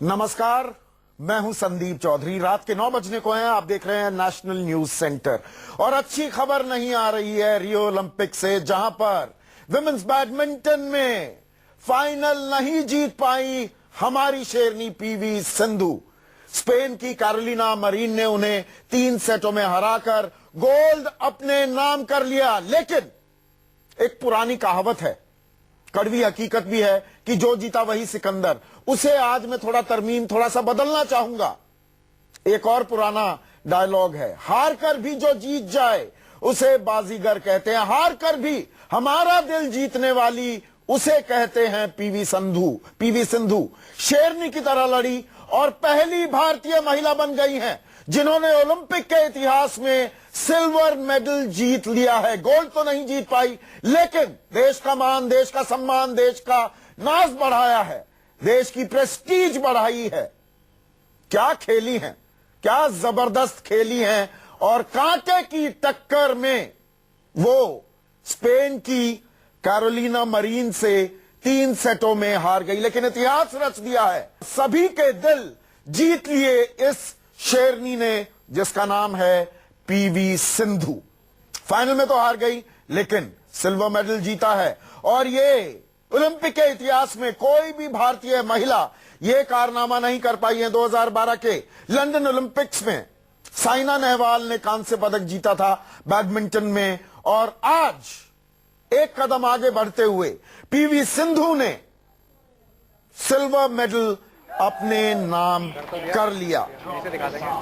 नमस्कार, मैं हूं संदीप चौधरी। रात के 9 बजने को हैं। आप देख रहे हैं नेशनल न्यूज सेंटर। और अच्छी खबर नहीं आ रही है रियो ओलंपिक से, जहां पर विमेंस बैडमिंटन में फाइनल नहीं जीत पाई हमारी शेरनी पीवी सिंधु। स्पेन की कैरोलिना मरीन ने उन्हें 3 सेटों में हराकर गोल्ड अपने नाम कर लिया। लेकिन एक पुरानी कहावत है, कड़वी हकीकत भी है कि जो जीता वही सिकंदर। उसे आज मैं थोड़ा तरमीम, थोड़ा सा बदलना चाहूंगा। एक और पुराना डायलॉग है, हार कर भी जो जीत जाए उसे बाजीगर कहते हैं। हार कर भी हमारा दिल जीतने वाली उसे कहते हैं पीवी सिंधु शेरनी की तरह लड़ी और पहली भारतीय महिला बन गई हैं जिन्होंने ओलंपिक के इतिहास में सिल्वर मेडल जीत लिया है। गोल्ड तो नहीं जीत पाई, लेकिन देश का मान, देश का सम्मान, देश का नाज बढ़ाया है, देश की प्रेस्टीज बढ़ाई है। क्या खेली हैं, क्या जबरदस्त खेली हैं। और कांटे की टक्कर में वो स्पेन की कैरोलिना मरीन से 3 सेटों में हार गई, लेकिन इतिहास रच दिया है। सभी के दिल जीत लिए इस शेरनी ने जिसका नाम है पीवी सिंधु। फाइनल में तो हार गई, लेकिन सिल्वर मेडल जीता है। और ये ओलंपिक के इतिहास में कोई भी भारतीय महिला ये कारनामा नहीं कर पाई है। 2012 के लंदन ओलंपिक्स में साइना नेहवाल ने कांस्य पदक जीता था बैडमिंटन में, और आज एक कदम आगे बढ़ते हुए पीवी सिंधु ने सिल्वर मेडल अपने नाम कर लिया।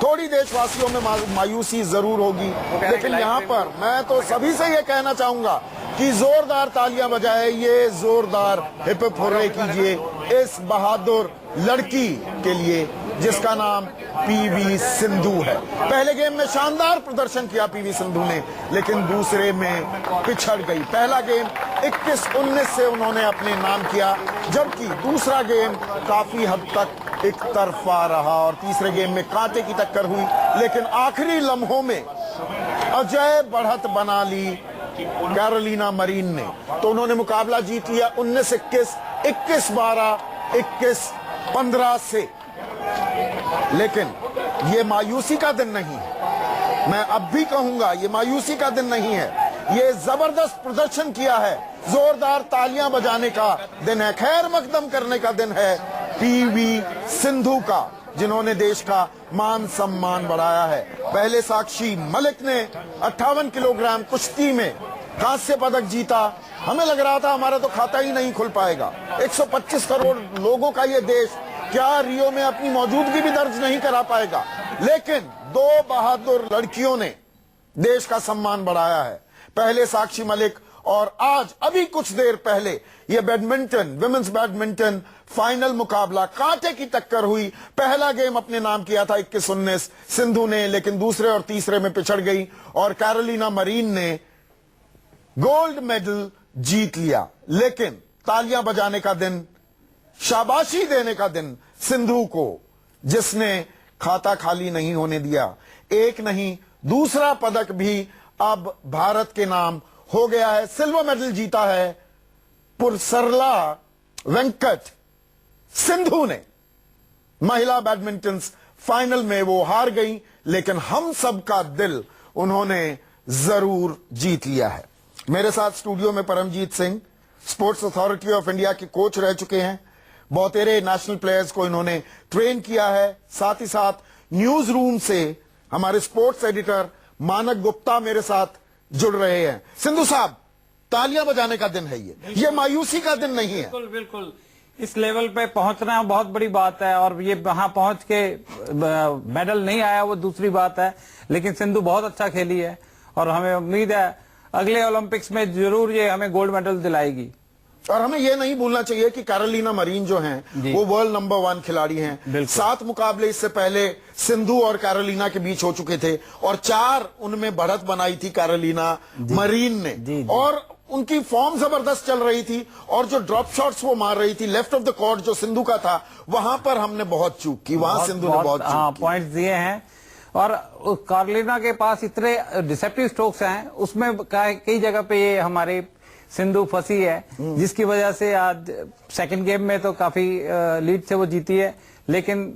थोड़ी देशवासियों में मायूसी जरूर होगी, लेकिन यहां पर मैं तो सभी से यह कहना चाहूंगा कि जोरदार तालियां बजाए, ये जोरदार हिप हिप हुर्रे कीजिए इस बहादुर लड़की के लिए जिसका नाम पीवी सिंधु है। पहले गेम में शानदार प्रदर्शन किया पीवी सिंधु ने, लेकिन दूसरे में पिछड़ गई। पहला गेम 21-19 से उन्होंने अपने नाम किया, जबकि दूसरा गेम काफी हद तक एक तरफा रहा और तीसरे गेम में कांटे की टक्कर हुई। लेकिन आखिरी लम्हों में अजय बढ़त बना ली कैरोलिना मरीन ने, तो उन्होंने मुकाबला जीत लिया 19-21, 21-12, 21-15 से। लेकिन ये मायूसी का दिन नहीं है, मैं अब भी कहूंगा ये मायूसी का दिन नहीं है। ये जबरदस्त प्रदर्शन किया है, जोरदार तालियां बजाने का दिन है, खैर मकदम करने का दिन है पीवी सिंधु का, जिन्होंने देश का मान सम्मान बढ़ाया है। पहले साक्षी मलिक ने 58 किलोग्राम कुश्ती में कांस्य पदक जीता। हमें लग रहा था हमारा तो खाता ही नहीं खुल पाएगा। 125 करोड़ लोगों का ये देश क्या रियो में अपनी मौजूदगी भी दर्ज नहीं करा पाएगा। लेकिन 2 बहादुर लड़कियों ने देश का सम्मान बढ़ाया है। पहले साक्षी मलिक और आज अभी कुछ देर पहले ये विमेंस बैडमिंटन फाइनल मुकाबला कांटे की टक्कर हुई। पहला गेम अपने नाम किया था 21-19 सिंधु ने, लेकिन दूसरे और तीसरे में पिछड़ गई और कैरोलिना मरीन ने गोल्ड मेडल जीत लिया। लेकिन तालियां बजाने का दिन, शाबाशी देने का दिन सिंधु को, जिसने खाता खाली नहीं होने दिया। एक नहीं, दूसरा पदक भी अब भारत के नाम हो गया है। सिल्वर मेडल जीता है पुरसरला वेंकट सिंधु ने। महिला बैडमिंटन फाइनल में वो हार गई, लेकिन हम सब का दिल उन्होंने जरूर जीत लिया है। मेरे साथ स्टूडियो में Paramjit Singh, sports authority of India के कोच रह चुके हैं। बहुतेरे नेशनल प्लेयर्स को इन्होंने ट्रेन किया है। साथ ही साथ न्यूज रूम से हमारे स्पोर्ट्स एडिटर मानक गुप्ता मेरे साथ जुड़ रहे हैं। सिंधु साहब, तालियां बजाने का दिन है ये मायूसी का दिन नहीं है। बिल्कुल बिल्कुल, इस लेवल पे पहुंचना बहुत बड़ी बात है, और ये वहां पहुंच के मेडल नहीं आया वो दूसरी बात है। लेकिन सिंधु बहुत अच्छा खेली है और हमें उम्मीद है अगले ओलंपिक्स में जरूर ये हमें गोल्ड मेडल दिलाएगी। और हमें यह नहीं भूलना चाहिए कि कैरोलिना मरीन जो हैं वो वर्ल्ड नंबर 1 खिलाड़ी हैं। 7 मुकाबले इससे पहले सिंधु और कैरोलिना के बीच हो चुके थे और 4 उनमें बढ़त बनाई थी कैरोलिना मरीन ने। और उनकी फॉर्म जबरदस्त चल रही थी और जो ड्रॉप शॉट्स वो मार रही थी लेफ्ट ऑफ द कोर्ट जो सिंधु का था, वहां पर हमने बहुत चूक की, वहां सिंधु ने बहुत चूक की। पॉइंट्स दिए हैं। और कैरोलिना के पास इतने डिसेप्टिव स्ट्रोक्स हैं, उसमें कई जगह पे ये हमारे सिंधु फंसी है, जिसकी वजह से आज सेकंड गेम में तो काफी लीड से वो जीती है। लेकिन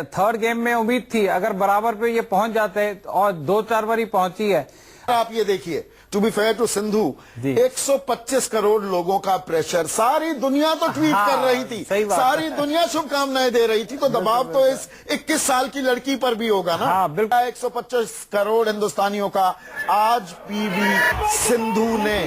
थर्ड गेम में उम्मीद थी अगर बराबर पे ये पहुंच जाते, और 2-4 बार ही पहुंची है। आप ये देखिए, to be fair to Sindhu, ji. 125 crore लोगों का प्रेशर, सारी दुनिया तो ट्वीट हाँ, कर रही थी, सही बात सारी है। दुनिया शुभकामनाएं दे रही थी, तो दबाव तो इस 21 साल की लड़की पर भी होगा ना। हाँ, बिल्कुल। 125 करोड़ हिंदुस्तानियों का आज पीवी सिंधु ने,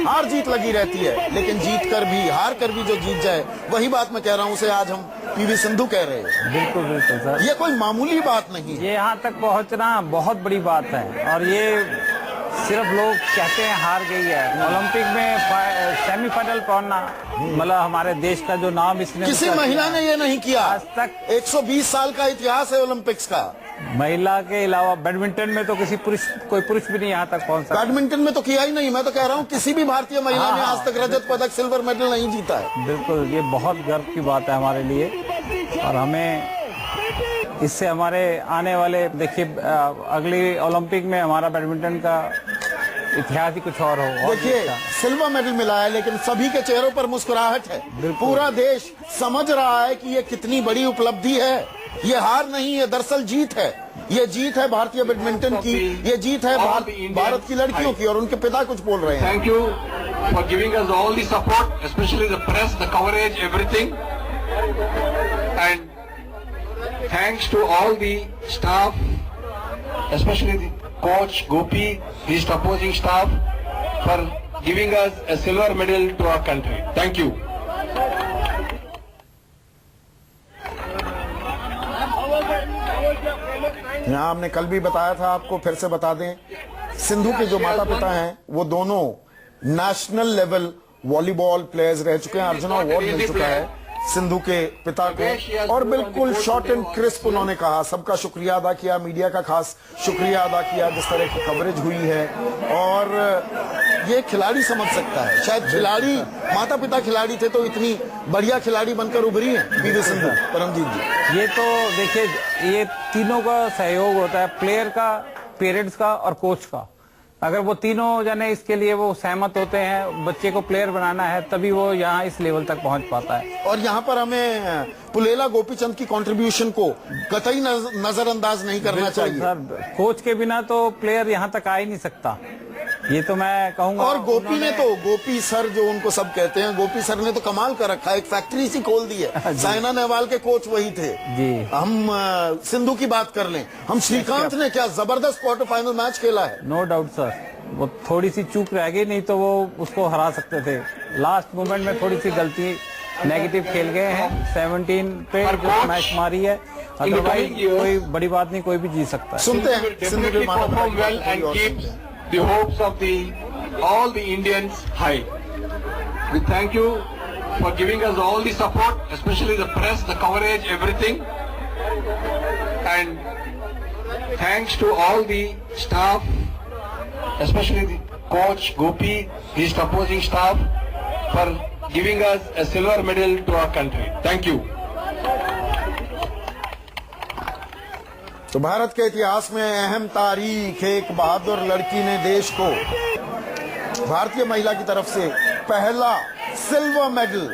हार जीत लगी रहती है, लेकिन जीत कर भी, हार कर भी जो जीत जाए, वही बात मैं कह रहा हूं, उसे आज हम पीवी सिंधु कह रहे हैं। बिल्कुल बिल्कुल सर, ये कोई मामूली बात नहीं है। ये यहाँ तक पहुंचना बहुत बड़ी बात है, और ये सिर्फ लोग कहते हैं हार गई है। ओलंपिक में सेमीफाइनल पहुंचना, मतलब हमारे देश का जो नाम इसने किसी महिला ने ये नहीं किया आज तक। 120 साल का इतिहास है ओलंपिक्स का। महिला के अलावा बैडमिंटन में तो कोई पुरुष भी नहीं यहाँ तक पहुंच सकता। बैडमिंटन में तो किया ही नहीं। मैं तो कह रहा हूँ किसी भी भारतीय महिला ने आज तक रजत पदक, सिल्वर मेडल नहीं जीता है। बिल्कुल, ये बहुत गर्व की बात है हमारे लिए, और हमें इससे हमारे आने वाले, देखिए अगली ओलंपिक में हमारा बैडमिंटन का इतिहास ही कुछ और हो। देखिए, सिल्वर मेडल मिला है, लेकिन सभी के चेहरों पर मुस्कुराहट है। पूरा देश समझ रहा है कि ये कितनी बड़ी उपलब्धि है। ये हार नहीं है, दरअसल जीत है। ये जीत है भारतीय बैडमिंटन की, ये जीत है भारत की लड़कियों की, और उनके पिता कुछ बोल रहे हैं। Thank you for giving us all the support, especially the press, the coverage, everything. And thanks to all the staff, especially the coach Gopi, his opposing staff, for giving us a silver medal to our country. Thank you. यहाँ हमने कल भी बताया था, आपको फिर से बता दें, सिंधु के जो माता पिता हैं वो दोनों नेशनल लेवल वॉलीबॉल प्लेयर्स रह चुके हैं। अर्जुन अवार्ड मिल चुका है सिंधु के पिता को, और बिल्कुल शॉर्ट एंड क्रिस्प उन्होंने कहा, सबका शुक्रिया अदा किया, मीडिया का खास शुक्रिया अदा किया जिस तरह की कवरेज हुई है। और ये खिलाड़ी समझ सकता है, शायद खिलाड़ी, माता पिता खिलाड़ी थे तो इतनी बढ़िया खिलाड़ी बनकर उभरी हैं पीवी सिंधु। परमजीत जी, ये तो देखिए, ये तीनों का सहयोग होता है, प्लेयर का, पेरेंट्स का और कोच का। अगर वो तीनों जने इसके लिए वो सहमत होते हैं, बच्चे को प्लेयर बनाना है, तभी वो यहाँ इस लेवल तक पहुंच पाता है। और यहाँ पर हमें पुलेला गोपीचंद की कंट्रीब्यूशन को कतई नजरअंदाज नहीं करना चाहिए। सर, कोच के बिना तो प्लेयर यहाँ तक आ ही नहीं सकता, ये तो मैं कहूंगा। और गोपी ने तो, गोपी सर जो उनको सब कहते हैं, गोपी सर ने तो कमाल कर रखा है, एक फैक्ट्री सी खोल दी है। साइना नेहवाल के कोच वही थे जी। हम सिंधु की बात कर लें, हम श्रीकांत ने क्या जबरदस्त क्वार्टर फाइनल मैच खेला है। नो डाउट सर, वो थोड़ी सी चूक रह गई, नहीं तो वो उसको हरा सकते थे। लास्ट मोमेंट में थोड़ी सी गलती, नेगेटिव खेल गए हैं। 17 पे जो मैच मारी है, अदरवाइज कोई बड़ी बात नहीं, कोई भी जीत सकता है। सुनते हैं सिंधु के माता Perform well and keep the hopes of all the Indians high. We thank you for giving us all the support, especially the press, the coverage, everything. And thanks to all the staff, especially the coach Gopi, his opposing staff, for giving us a silver medal to our country. Thank you. तो भारत के इतिहास में अहम तारीख, एक बहादुर लड़की ने देश को, भारतीय महिला की तरफ से पहला सिल्वर मेडल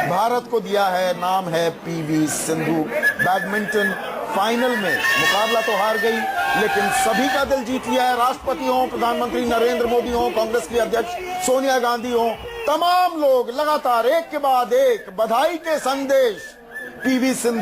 भारत को दिया है। नाम है पीवी सिंधु। बैडमिंटन फाइनल में मुकाबला तो हार गई, लेकिन सभी का दिल जीत लिया है। राष्ट्रपति हो, प्रधानमंत्री नरेंद्र मोदी हो, कांग्रेस की अध्यक्ष सोनिया गांधी हो, तमाम लोग लगातार एक के बाद एक बधाई के संदेश पीवी सिंधु